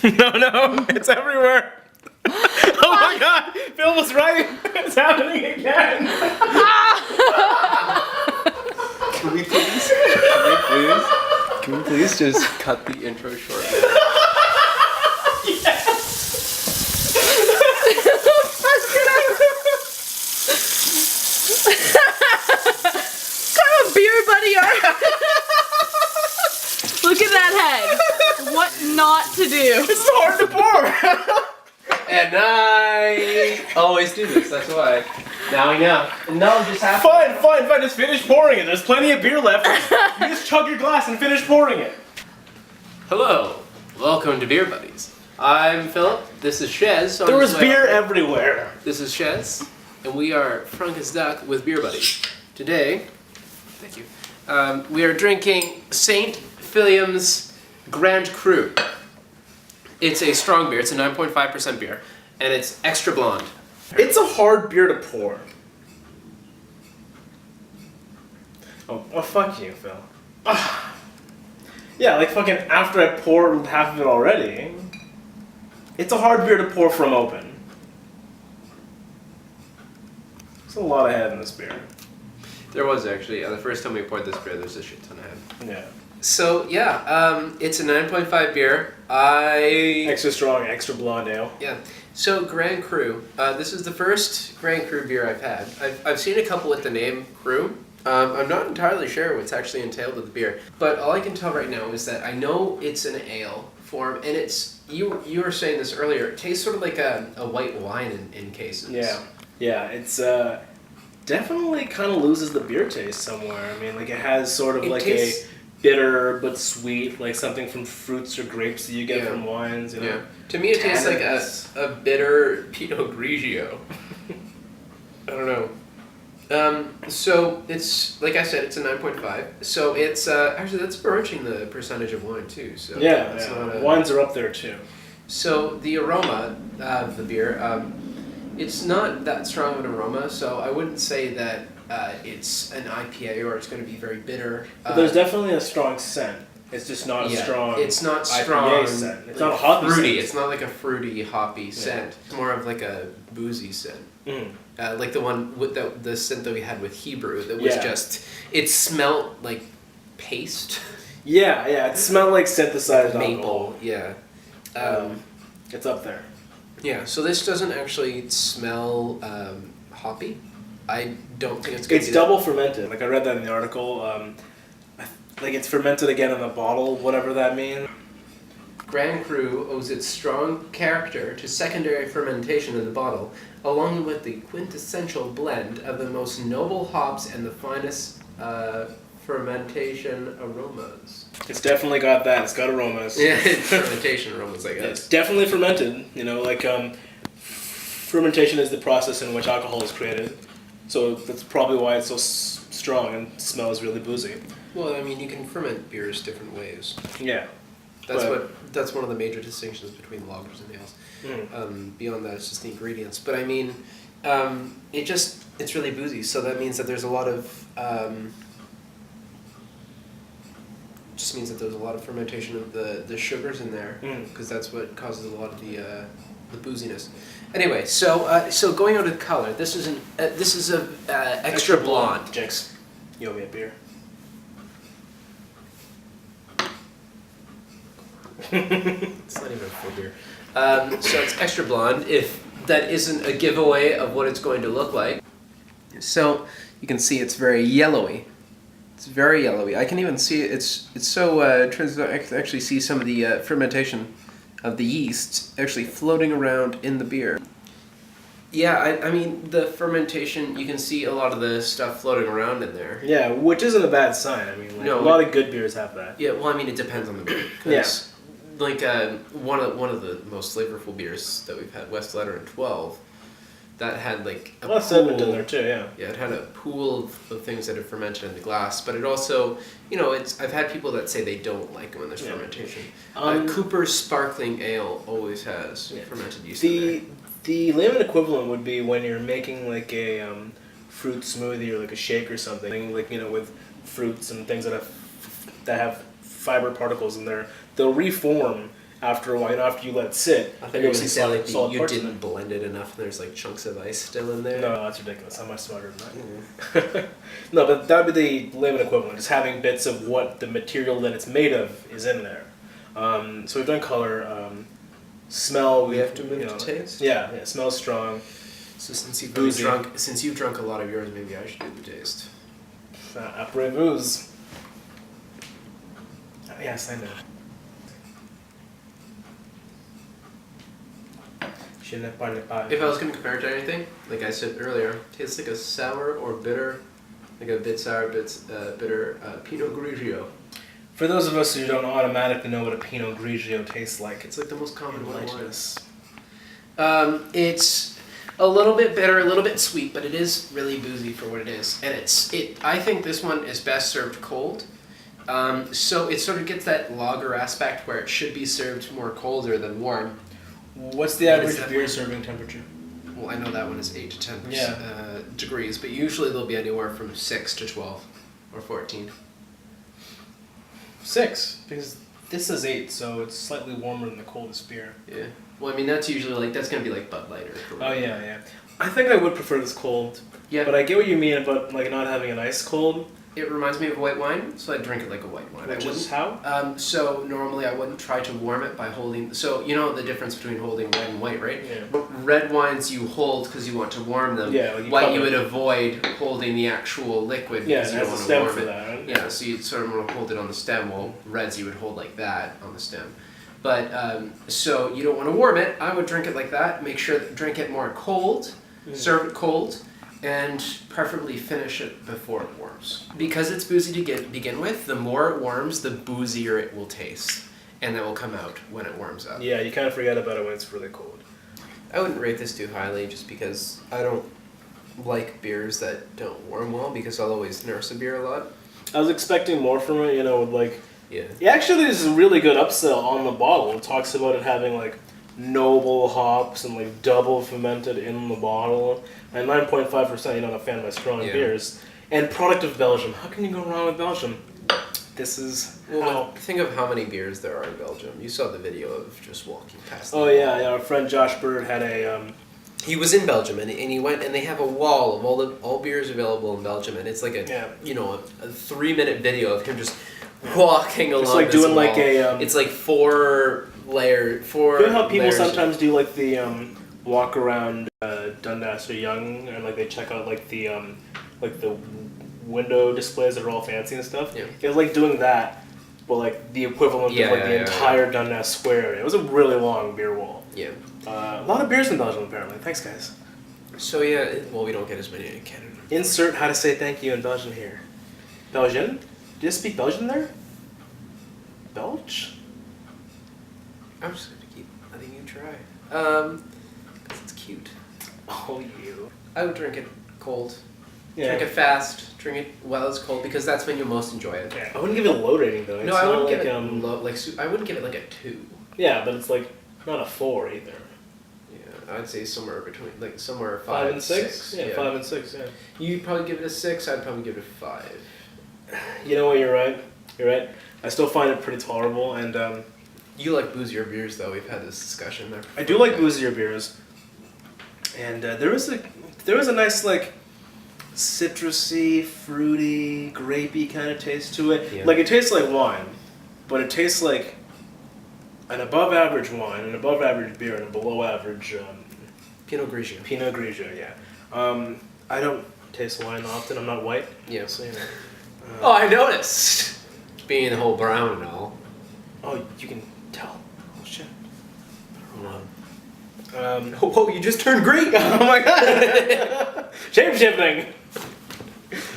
No, it's everywhere. Oh my god, Phil was right. It's happening again. Can we please just cut the intro short? Kind of a beer buddy are. Look at that head. What not to do? It's so hard to pour. And I always do this, that's why. Now I know. And no, just have Fine. Just finish pouring it. There's plenty of beer left. You just chug your glass and finish pouring it. Hello, welcome to Beer Buddies. I'm Philip, this is Shez. There was beer everywhere. This is Shez, and we are Frunk as Duck with Beer Buddies. Today, thank you, we are drinking St. Feuillien's Grand Cru. It's a strong beer, it's a 9.5% beer, and it's extra blonde. It's a hard beer to pour. Oh, well, fuck you, Phil. Yeah, like fucking after I poured half of it already. It's a hard beer to pour from open. There's a lot of head in this beer. There was actually, the first time we poured this beer, there's a shit ton of head. Yeah. So, yeah, it's a 9.5 beer. Extra strong, extra blonde ale. Yeah. So, Grand Cru. This is the first Grand Cru beer I've had. I've seen a couple with the name Cru. I'm not entirely sure what's actually entailed with the beer, but all I can tell right now is that I know it's an ale form, and it's, you were saying this earlier, it tastes sort of like a white wine in cases. Yeah, it's definitely kind of loses the beer taste somewhere. I mean, like it has sort of It like tastes- a bitter but sweet, like something from fruits or grapes that you get from wines. You know? Yeah. To me, it tastes like Tannins. a bitter Pinot Grigio. I don't know. So it's, like I said, it's a 9.5. So it's, actually that's approaching the percentage of wine too. So it's not wines are up there too. So the aroma of the beer, it's not that strong of an aroma. So I wouldn't say that it's an IPA or it's going to be very bitter. But there's definitely a strong scent. It's just not a strong. It's not IPA strong. scent. It's not a hoppy fruity. scent. It's not like a fruity, hoppy scent. It's more of like a boozy scent. Mm. Like the one with the scent that we had with Hebrew that was just, it smelled like paste. Yeah, it smelled like synthesized maple. alcohol. Yeah. It's up there. Yeah, so this doesn't actually smell hoppy. I don't think it's going to be double fermented. Like I read that in the article. Like it's fermented again in the bottle, whatever that means. Grand Cru owes its strong character to secondary fermentation in the bottle, along with the quintessential blend of the most noble hops and the finest fermentation aromas. It's definitely got that. It's got aromas. Yeah, fermentation aromas, I guess. It's definitely fermented. You know, like fermentation is the process in which alcohol is created. So that's probably why it's so strong and smells really boozy. Well, I mean, you can ferment beers different ways. Yeah. That's one of the major distinctions between lagers and ales. Beyond that, it's just the ingredients. But I mean, it's really boozy. So that means that there's a lot of fermentation of the sugars in there, because that's what causes a lot of the booziness. Anyway, so going out of color, this is a extra blonde. Jinx, you owe me a beer. It's not even a full beer. So it's extra blonde, if that isn't a giveaway of what it's going to look like. So you can see it's very yellowy. It's very yellowy. I can even see it's so I can actually see some of the fermentation of the yeast actually floating around in the beer. Yeah, I mean, the fermentation, you can see a lot of the stuff floating around in there. Yeah, which isn't a bad sign. I mean, like, a lot of good beers have that. Yeah, well, I mean, it depends on the beer. Cause like one of the most flavorful beers that we've had, West Letter in 12, that had like a lot of sediment in there too, yeah. Yeah, it had a pool of things that have fermented in the glass, but it also, you know, I've had people that say they don't like it when there's fermentation. Cooper's Sparkling Ale always has fermented yeast in there. The layman equivalent would be when you're making like a fruit smoothie or like a shake or something, like, you know, with fruits and things that have fiber particles in there. They'll reform after a while, after you let it sit, I think you're you're gonna going to see say like solid you parts in didn't blend it enough and there's like chunks of ice still in there. No, that's ridiculous. How much smarter than that? No, but that would be the layman equivalent, just having bits of what the material that it's made of is in there. So we've done color, smell. We have to move to taste? Yeah, smells strong. So since you've Boozy. drunk a lot of yours, maybe I should do the taste. Après booze. Oh, yes, I know. Je ne parle pas. If I was going to compare it to anything, like I said earlier, tastes like a sour or bitter, like a bit sour, bitter Pinot Grigio. For those of us who don't automatically know what a Pinot Grigio tastes like, It's like the most common one. enlighten us. It's a little bit bitter, a little bit sweet, but it is really boozy for what it is. And I think this one is best served cold. So it sort of gets that lager aspect where it should be served more colder than warm. What's the What average is that beer one? serving temperature? Well, I know that one is 8 to 10 Yeah. degrees, but usually they'll be anywhere from 6 to 12 or 14. 6, because this is 8, so it's slightly warmer than the coldest beer. Yeah. Well, I mean, that's usually that's going to be like Bud Light or Oh yeah. I think I would prefer this cold. Yeah. But I get what you mean about like not having an ice cold. It reminds me of white wine, so I drink it like a white wine. Which I is wouldn't. how? So normally I wouldn't try to warm it by holding. So you know the difference between holding red and white, right? Yeah. Red wines you hold because you want to warm them. Yeah, like you white cover you would it. avoid holding the actual liquid Yeah, because it you has don't a want to stem warm for it. that, right? Yeah, so you'd sort of want to hold it on the stem. Well, reds you would hold like that on the stem. But so you don't want to warm it. I would drink it like that. Make sure that drink it more cold. Serve it cold. And preferably finish it before it warms. Because it's boozy to begin with, the more it warms, the boozier it will taste. And that will come out when it warms up. Yeah, you kind of forget about it when it's really cold. I wouldn't rate this too highly just because I don't like beers that don't warm well because I'll always nurse a beer a lot. I was expecting more from it, with like... Yeah. Actually, there's a really good upsell on the bottle. It talks about it having like noble hops and like double fermented in the bottle. And 9.5%, I'm a fan of my strong beers. And product of Belgium. How can you go wrong with Belgium? This is how... Think of how many beers there are in Belgium. You saw the video of just walking past them. Oh yeah, our friend Josh Bird had a... He was in Belgium and he went and they have a wall of all beers available in Belgium and it's like a 3-minute video of him just walking along. It's like this doing wall. like a... It's like 4 layer. You know how people layers sometimes do like the walk around Dundas or Young and like they check out like the window displays that are all fancy and stuff? Yeah. It was like doing that, but like the equivalent of like the entire Dundas Square area. It was a really long beer wall. Yeah. A lot of beers in Belgium apparently. Thanks guys. So yeah, well we don't get as many in Canada. Insert how to say thank you in Belgian here. Belgian? Do you speak Belgian there? Belge? I'm just gonna keep letting you try. 'Cause it's cute. Oh, you. I would drink it cold. Yeah. Drink it fast. Drink it while it's cold because that's when you most enjoy it. Yeah. I wouldn't give it a low rating though. No, It's I not wouldn't give like, it low. I wouldn't give it like a 2. Yeah, but it's like not a 4 either. Yeah, I'd say somewhere between somewhere 5 and 6? Yeah, 5 and 6, yeah. You'd probably give it a 6, I'd probably give it a 5. You know what, you're right. You're right. I still find it pretty tolerable, and You like boozier beers though, we've had this discussion there. I do like boozier beers. And there is a nice, like, citrusy, fruity, grapey kind of taste to it. Yeah. Like, it tastes like wine, but it tastes like an above-average wine, an above-average beer, and a below-average Pinot Grigio. Pinot Grigio, yeah. I don't taste wine often. I'm not white. Yeah. So, Oh, I noticed! Being the whole brown and all. Oh, you can tell. Oh, shit. Whoa, you just turned green! Oh my god! Shape-shifting!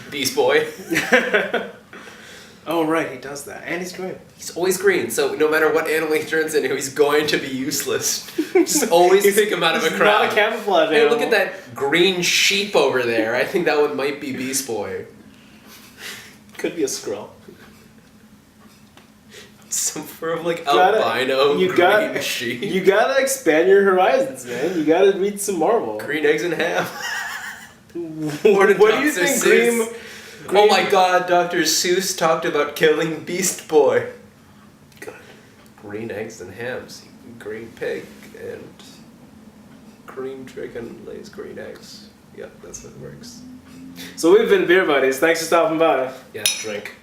Beast Boy. Oh, right, he does that. And he's green. He's always green, so no matter what animal he turns into, he's going to be useless. Just always pick him out of a crowd. Not a camouflage Hey, animal. look at that green sheep over there. I think that one might be Beast Boy. Could be a Skrull. Some sort of like albino green sheep. You gotta expand your horizons, man. You gotta read some Marvel. Green eggs and ham. What do you think Green... Oh my god, Dr. Seuss talked about killing Beast Boy. Good. green eggs and hams. Green pig and green chicken lays green eggs. Yep, that's how it works. So we've been Beer Buddies. Thanks for stopping by. Yeah, drink.